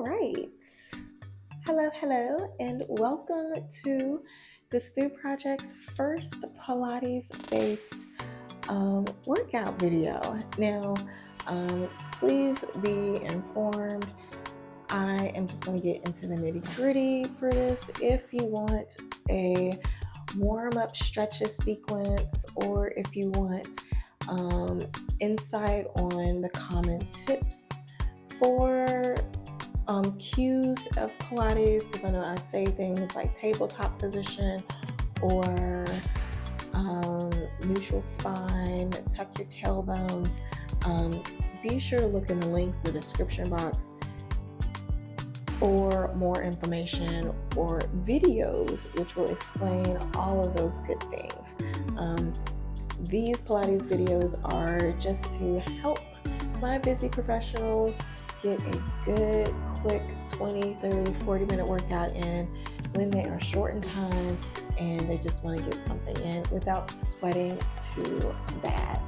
right. Hello, and welcome to the Stew Project's first Pilates-based workout video. Now, please be informed. I am just going to get into the nitty-gritty for this. If you want a warm-up stretches sequence, or if you want insight on the common tips for cues of Pilates, because I know I say things like tabletop position or neutral spine, tuck your tailbones, be sure to look in the links in the description box for more information or videos which will explain all of those good things. These Pilates videos are just to help my busy professionals get a good, quick 20, 30, 40-minute workout in when they are short in time and they just want to get something in without sweating too bad.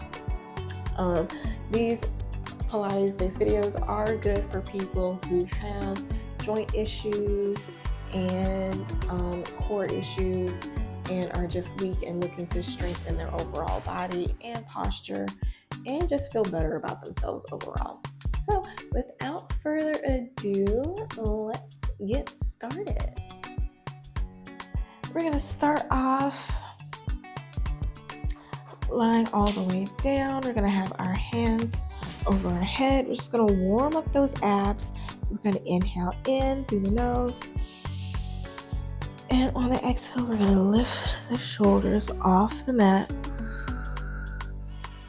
These Pilates-based videos are good for people who have joint issues and core issues and are just weak and looking to strengthen their overall body and posture and just feel better about themselves overall. So without further ado, let's get started. We're going to start off lying all the way down. We're going to have our hands over our head. We're just going to warm up those abs. We're going to inhale in through the nose. And on the exhale, we're going to lift the shoulders off the mat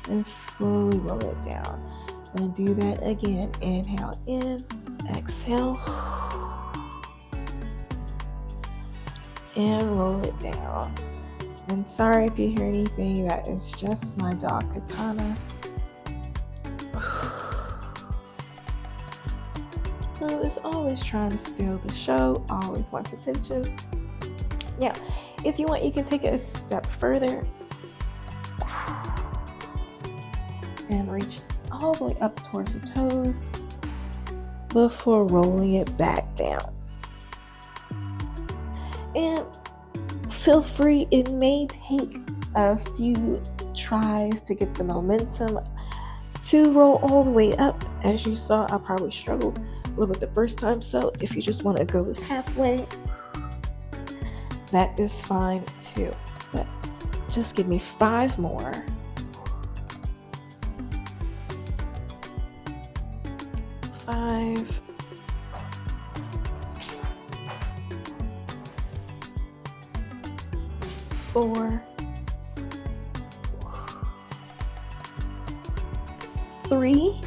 and slowly roll it down. I'm going to do that again. Inhale in, exhale, and roll it down. And sorry if you hear anything, that is just my dog Katana, who is always trying to steal the show, always wants attention. Now, if you want, you can take it a step further and reach all the way up towards the toes before rolling it back down. And feel free, it may take a few tries to get the momentum to roll all the way up. As you saw, I probably struggled a little bit the first time, so if you just want to go halfway, that is fine too. But just give me 5 more. 5. 4. 3.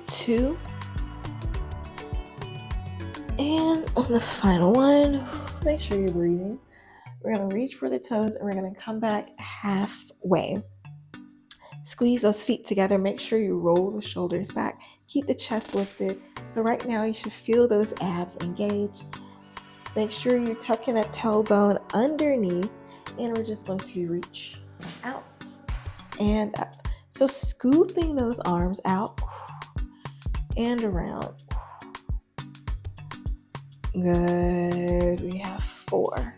2. And on the final one, make sure you're breathing. We're going to reach for the toes and we're going to come back halfway. Squeeze those feet together. Make sure you roll the shoulders back. Keep the chest lifted. So right now you should feel those abs engage. Make sure you're tucking that tailbone underneath, and we're just going to reach out and up. So scooping those arms out and around. Good. We have 4.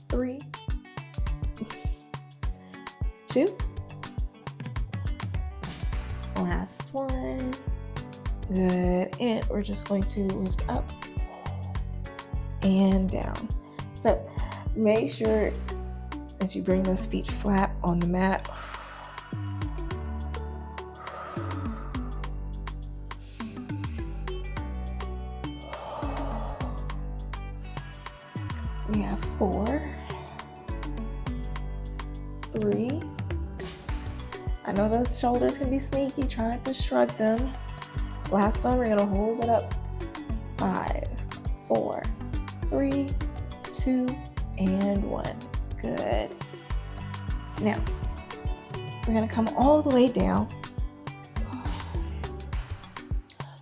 3. 2. Last one. Good. And we're just going to lift up and down. So make sure that you bring those feet flat on the mat. We have 4. 3. I know those shoulders can be sneaky. Try not to shrug them. Last one, we're going to hold it up. 5, 4, 3, 2, and 1. Good. Now, we're going to come all the way down.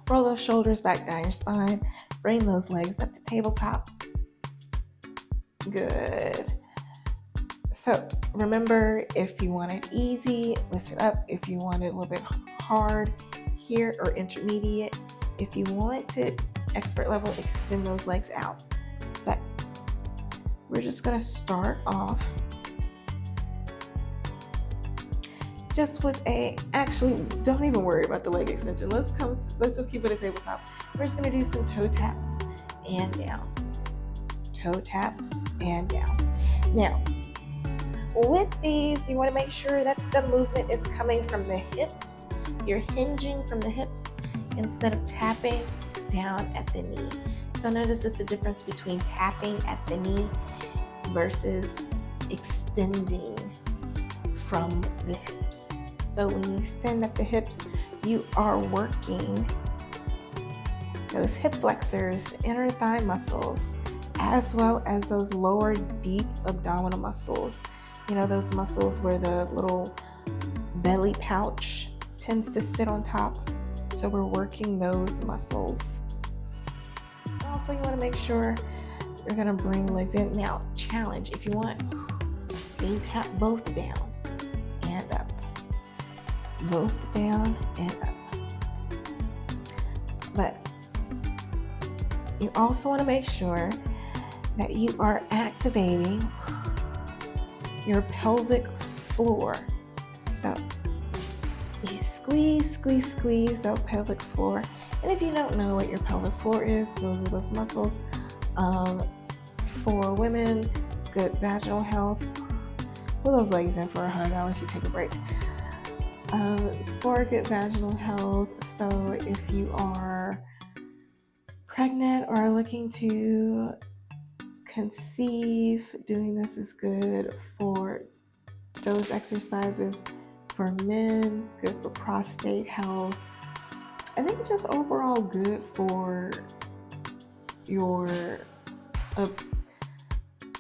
Roll those shoulders back down your spine. Bring those legs up to tabletop. Good. So remember, if you want it easy, lift it up. If you want it a little bit hard here, or intermediate, if you want it expert level, extend those legs out. But we're just going to start off just with actually, don't even worry about the leg extension. Let's just keep it a tabletop. We're just going to do some toe taps and down. Toe tap and down. Now, with these, you want to make sure that the movement is coming from the hips. You're hinging from the hips instead of tapping down at the knee. So notice it's the difference between tapping at the knee versus extending from the hips. So when you extend at the hips, you are working those hip flexors, inner thigh muscles, as well as those lower deep abdominal muscles. You know, those muscles where the little belly pouch tends to sit on top. So we're working those muscles. Also, you want to make sure you're going to bring legs in. Now, challenge. If you want, you tap both down and up. Both down and up. But you also want to make sure that you are activating your pelvic floor. So you squeeze that pelvic floor. And if you don't know what your pelvic floor is, those are those muscles. For women, it's good vaginal health. Pull those legs in for a hug. I'll let you take a break. It's for good vaginal health. So if you are pregnant or looking to conceive, doing this is good for those exercises. For men, it's good for prostate health. I think it's just overall good for your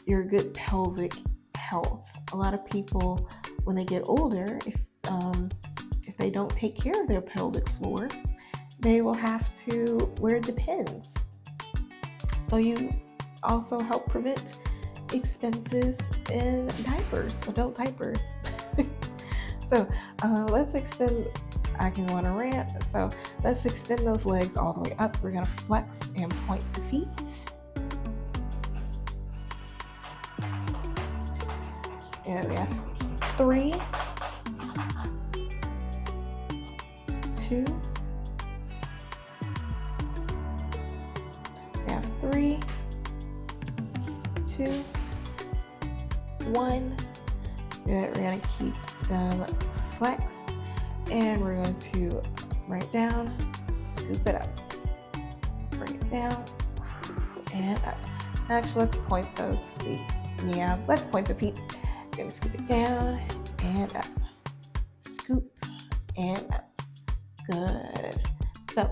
good pelvic health. A lot of people, when they get older, if they don't take care of their pelvic floor, they will have to wear Depends. So you also help prevent expenses in diapers, adult diapers. So let's extend. I can go on a rant. So let's extend those legs all the way up. We're going to flex and point the feet. And we have 3, 2. We have 3, 2, 1. Good. We're going to keep them flexed. And we're going to bring it down, scoop it up. Bring it down and up. Actually, let's point those feet. Yeah, let's point the feet. We're going to scoop it down and up. Scoop and up. Good. So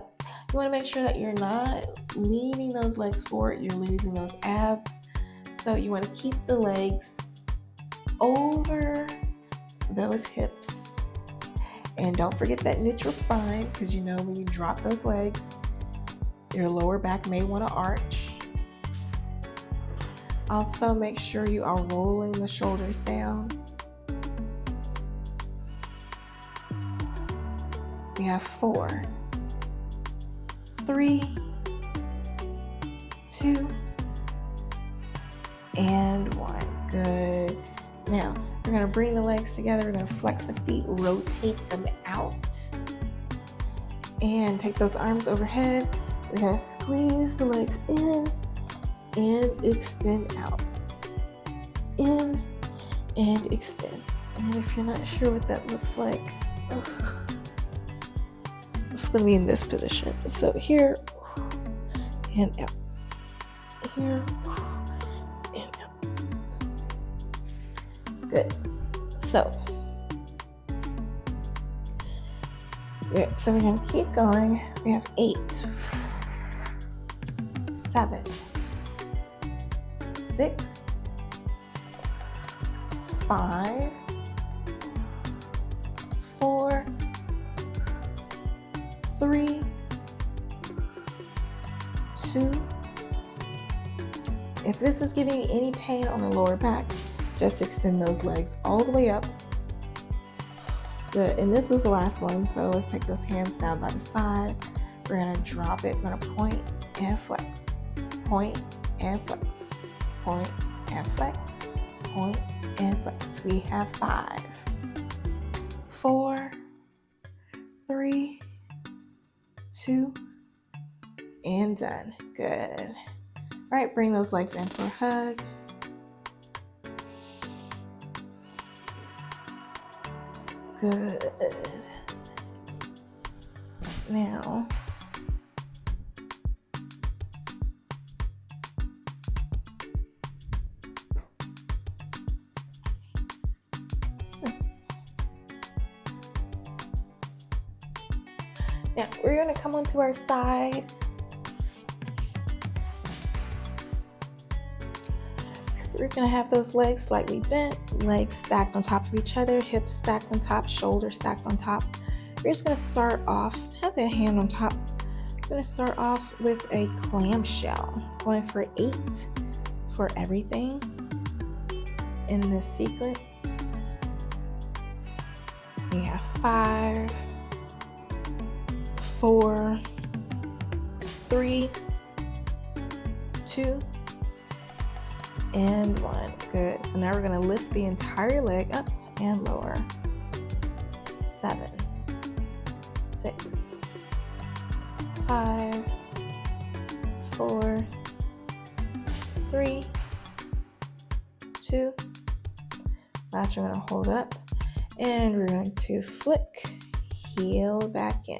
you want to make sure that you're not leaning those legs forward. You're losing those abs. So you want to keep the legs over those hips. And don't forget that neutral spine, because you know when you drop those legs, your lower back may want to arch. Also, make sure you are rolling the shoulders down. We have 4, 3, 2, and 1. Good. Now, we're going to bring the legs together. We're going to flex the feet, rotate them out, and take those arms overhead. We're going to squeeze the legs in and extend out. In and extend. And if you're not sure what that looks like, it's going to be in this position. So here and out. Here and out. Good. So we're going to keep going. We have 8, 7, 6, 5, 4, 3, 2. If this is giving you any pain on the lower back, Just extend those legs all the way up. Good, and this is the last one, so let's take those hands down by the side. We're gonna drop it, we're gonna point and flex, point and flex, point and flex, point and flex. We have 5, 4, 3, 2, and done. Good. All right, bring those legs in for a hug. Good. Now, we're going to come onto our side. We're going to have those legs slightly bent, legs stacked on top of each other, hips stacked on top, shoulders stacked on top. We're just going to start off, have that hand on top. We're going to start off with a clamshell, going for 8 for everything in this sequence. We have 5, 4, 3, 2, and 1. Good. So now we're going to lift the entire leg up and lower. 7, 6, 5, 4, 3, 2. Last, we're going to hold it up and we're going to flick, heel back in.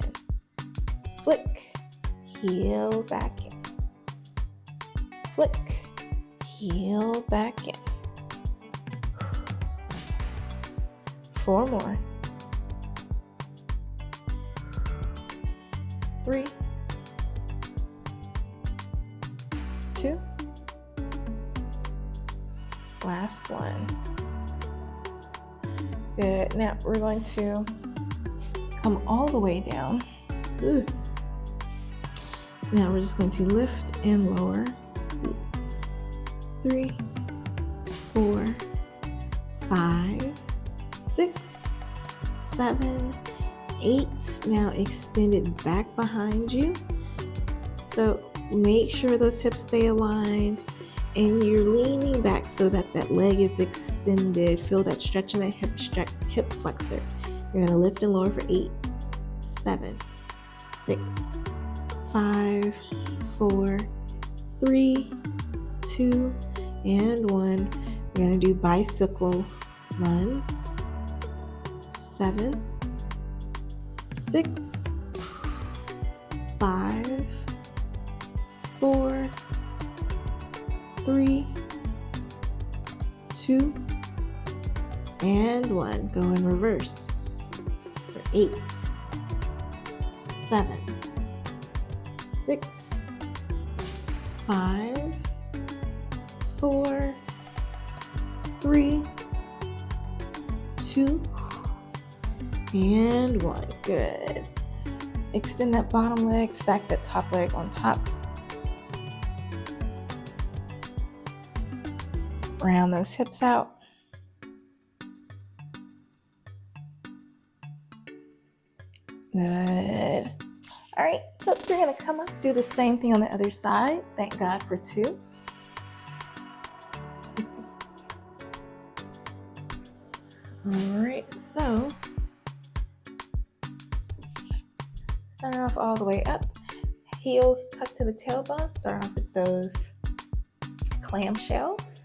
Flick, heel back in. Flick, heel back in. 4 more. 3, 2. Last one. Good. Now we're going to come all the way down. Ooh. Now we're just going to lift and lower. 3, 4, 5, 6, 7, 8. Now extend it back behind you. So make sure those hips stay aligned and you're leaning back so that that leg is extended. Feel that stretch in the hip flexor. You're going to lift and lower for 8, 7, 6, 5, 4, 3, 2, and 1. We're going to do bicycle runs. 7, 6, 5, 4, 3, 2, and 1. Go in reverse for 8, 7, 6, 5, 4, 3, 2, and 1. Good. Extend that bottom leg, stack that top leg on top. Round those hips out. Good. All right, so you're gonna come up, do the same thing on the other side. Thank God for 2. All right, so starting off all the way up, heels tucked to the tailbone. Start off with those clamshells.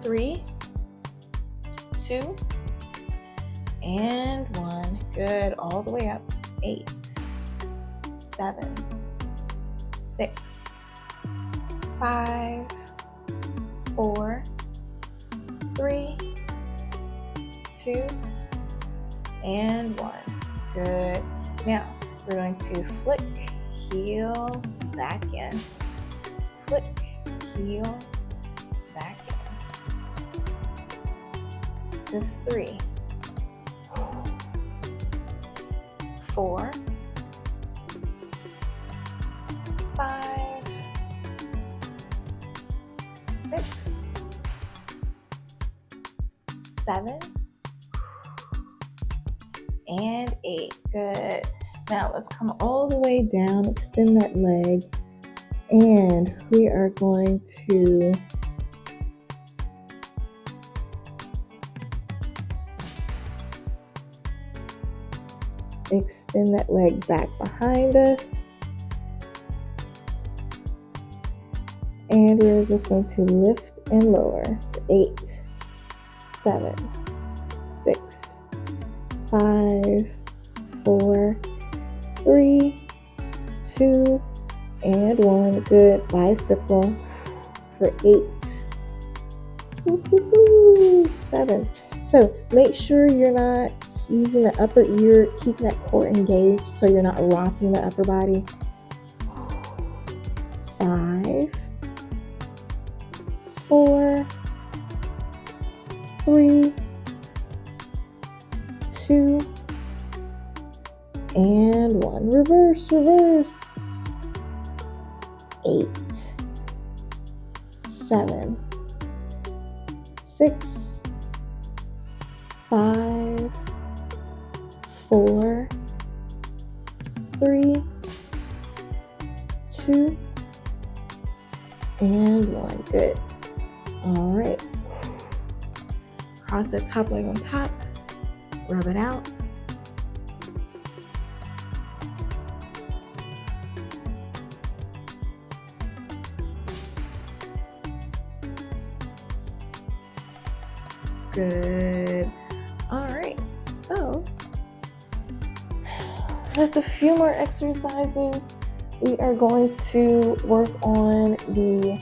Three, 2, and 1. Good. All the way up. 8, 7, 6, 5, 4, 3, 2, and 1. Good. Now we're going to flick, heel, back in. Flick, heel, back in. This is 3, 4, 5, 6, 7, and 8. Good. Now let's come all the way down, extend that leg, and we are going to extend that leg back behind us. And we're just going to lift and lower. 8, 7, 6, 5, 4, 3, 2, and 1. Good. Bicycle for 8. 7. So make sure you're not using the upper ear, keeping that core engaged so you're not rocking the upper body. 5, 4, 3, 2, and 1. Reverse, reverse. 8, 7, 6, 5, 4, 3, 2, and 1. Good. All right. Cross that top leg on top. Rub it out. Good. All right. So, just a few more exercises. We are going to work on the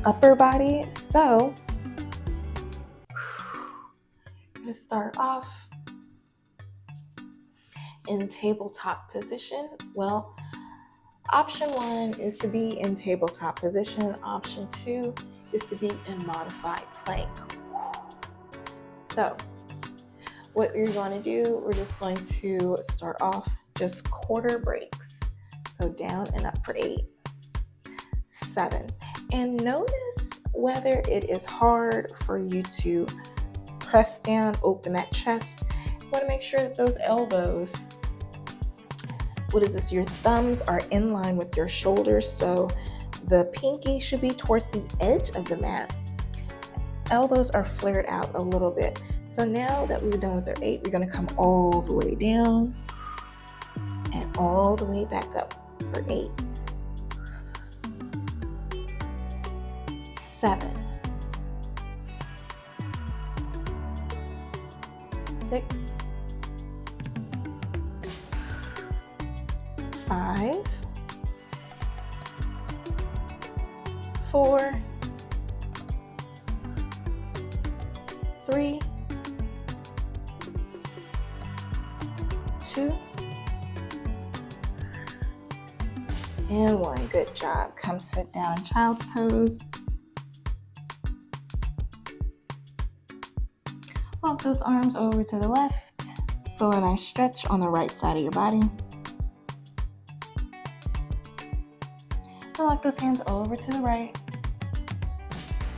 upper body. So, I'm going to start off in tabletop position. Well, option 1 is to be in tabletop position. Option 2 is to be in modified plank. So, what you're going to do, we're just going to start off just quarter breaks. So down and up for 8, 7. And notice whether it is hard for you to press down, open that chest. You want to make sure that those elbows, your thumbs are in line with your shoulders. So the pinky should be towards the edge of the mat. Elbows are flared out a little bit. So now that we're done with our 8, we're going to come all the way down and all the way back up for 8, 7, 6, 5, 4, 3, 2, and 1. Good job. Come sit down in child's pose. Walk those arms over to the left. Feel a nice stretch on the right side of your body. And walk those hands over to the right.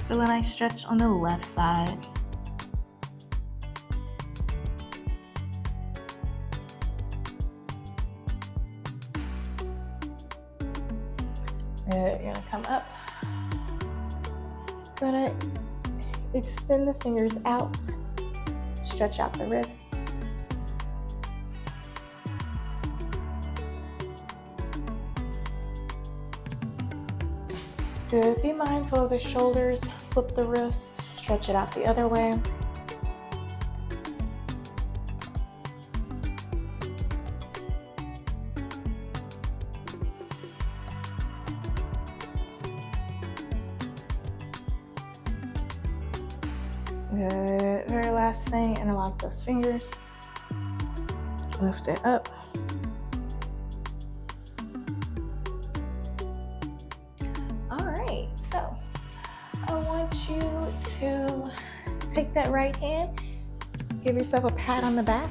Feel a nice stretch on the left side. Good. You're going to come up. Gonna extend the fingers out. Stretch out the wrists. Good. Be mindful of the shoulders. Flip the wrists. Stretch it out the other way. Good. Very last thing, interlock those fingers. Lift it up. All right, so I want you to take that right hand, give yourself a pat on the back.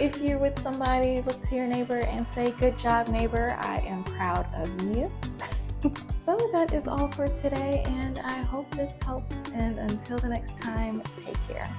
If you're with somebody, look to your neighbor and say, "Good job, neighbor. I am proud of you." So that is all for today, and I hope this helps. And until the next time, take care.